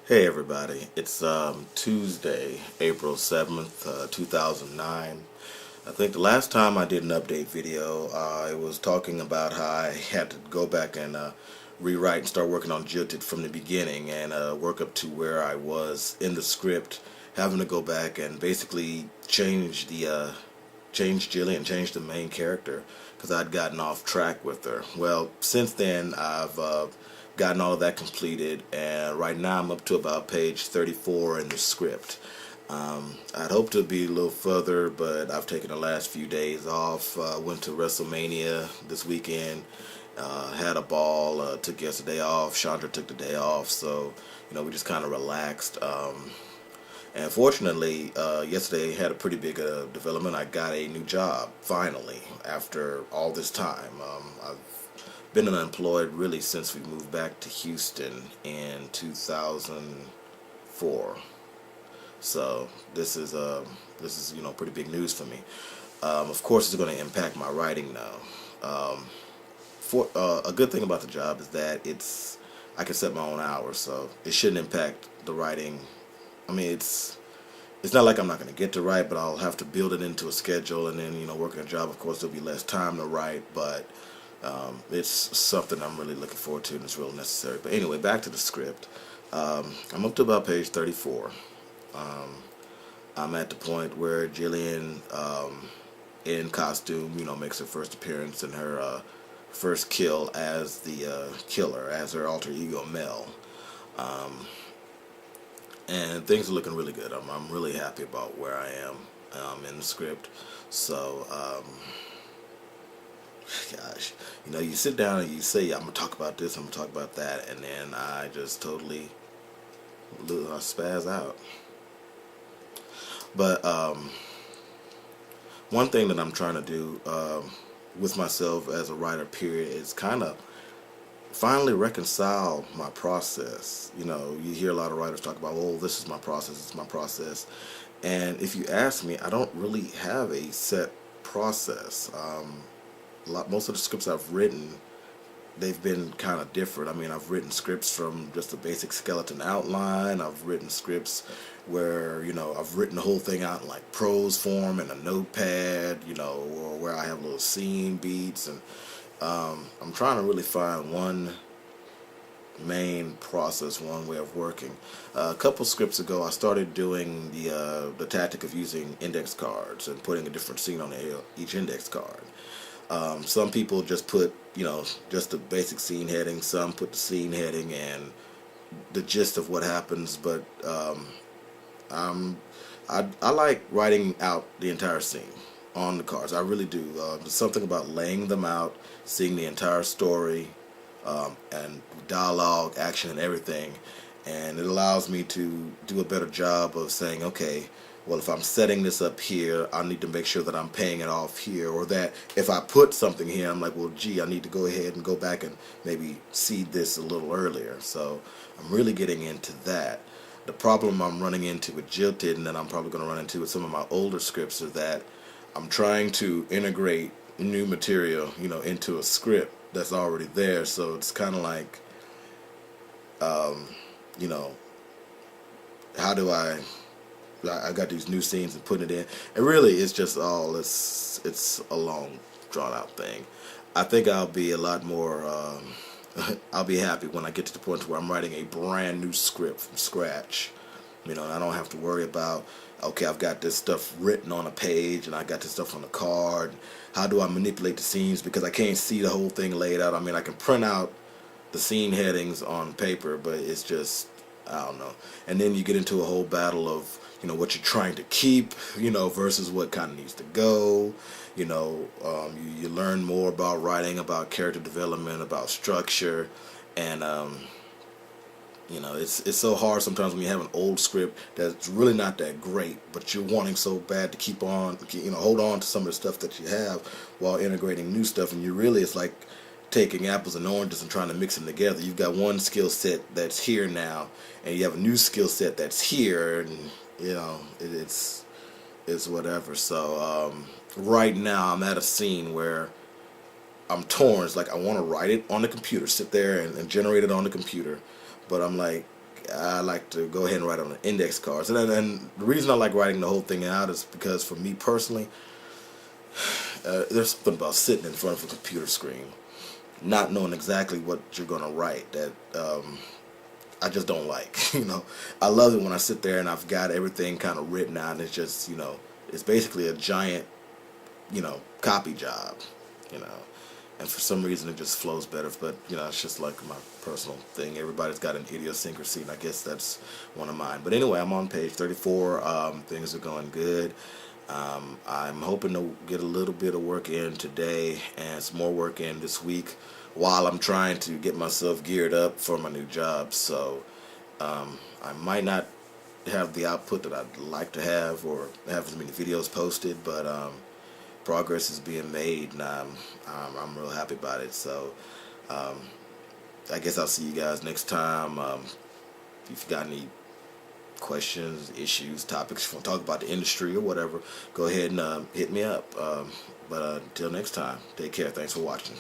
Hey everybody, it's Tuesday, April 7th, 2009. I think the last time I did an update video, I was talking about how I had to go back and rewrite and start working on JILLTED from the beginning and work up to where I was in the script, having to go back and basically change Jillian, and change the main character because I'd gotten off track with her. Well, since then I've gotten all of that completed, and right now I'm up to about page 34 in the script. I'd hoped to be a little further, but I've taken the last few days off. Went to WrestleMania this weekend, had a ball, took yesterday off. Chandra took the day off, so we just kind of relaxed. And fortunately, yesterday had a pretty big development. I got a new job, finally, after all this time. I've been unemployed really since we moved back to Houston in 2004. So this is pretty big news for me. Of course, it's going to impact my writing now. For a good thing about the job is that I can set my own hours, so it shouldn't impact the writing. I mean, it's not like I'm not going to get to write, but I'll have to build it into a schedule, and then working a job, of course, there'll be less time to write, but it's something I'm really looking forward to, and it's real necessary. But anyway, back to the script. I'm up to about page 34. I'm at the point where Jillian, in costume, makes her first appearance and her first kill as the killer, as her alter ego Mel. And things are looking really good. I'm really happy about where I am in the script. So, gosh, you sit down and you say, I'm going to talk about this, I'm going to talk about that, and then I just totally spaz out. But one thing that I'm trying to do with myself as a writer, period, is kind of finally reconcile my process. You hear a lot of writers talk about, oh, this is my process, it's my process. And if you ask me, I don't really have a set process. Most of the scripts I've written, they've been kind of different. I mean, I've written scripts from just a basic skeleton outline. I've written scripts where, I've written the whole thing out in like prose form in a notepad, or where I have little scene beats. And I'm trying to really find one main process, one way of working. A couple scripts ago, I started doing the tactic of using index cards and putting a different scene on each index card. Some people just put, just the basic scene heading. Some put the scene heading and the gist of what happens. But I like writing out the entire scene on the cards. I really do. There's something about laying them out, seeing the entire story, and dialogue, action, and everything. And it allows me to do a better job of saying, okay, well, if I'm setting this up here, I need to make sure that I'm paying it off here, or that if I put something here, I'm like, well, gee, I need to go ahead and go back and maybe seed this a little earlier. So I'm really getting into that. The problem I'm running into with JILLTED, and that I'm probably going to run into with some of my older scripts, is that I'm trying to integrate new material, into a script that's already there. So it's kind of like, how do I got these new scenes and putting it in, and really it's just it's a long drawn out thing. I think I'll be a lot more I'll be happy when I get to the point where I'm writing a brand new script from scratch, and I don't have to worry about, okay, I've got this stuff written on a page and I got this stuff on a card. How do I manipulate the scenes, because I can't see the whole thing laid out. I mean, I can print out the scene headings on paper, but it's just, I don't know. And then you get into a whole battle of what you're trying to keep, versus what kind of needs to go. You learn more about writing, about character development, about structure, and it's so hard sometimes when you have an old script that's really not that great, but you're wanting so bad to keep on, hold on to some of the stuff that you have while integrating new stuff, and it's like taking apples and oranges and trying to mix them together. You've got one skill set that's here now, and you have a new skill set that's here, and it's whatever. So right now I'm at a scene where I'm torn. It's like I want to write it on the computer, sit there and generate it on the computer, but I'm like, I like to go ahead and write on the index cards. And the reason I like writing the whole thing out is because for me personally, there's something about sitting in front of a computer screen, not knowing exactly what you're going to write that I just don't like. I love it when I sit there and I've got everything kind of written out, and it's just, it's basically a giant, copy job, you know. And for some reason it just flows better. But, it's just like my personal thing. Everybody's got an idiosyncrasy, and I guess that's one of mine. But anyway, I'm on page 34. Things are going good. I'm hoping to get a little bit of work in today and some more work in this week while I'm trying to get myself geared up for my new job. So I might not have the output that I'd like to have or have as many videos posted, but progress is being made, and I'm real happy about it. So I guess I'll see you guys next time. If you've got any questions, issues, topics, if you want to talk about the industry or whatever, go ahead and hit me up. But until next time, take care. Thanks for watching.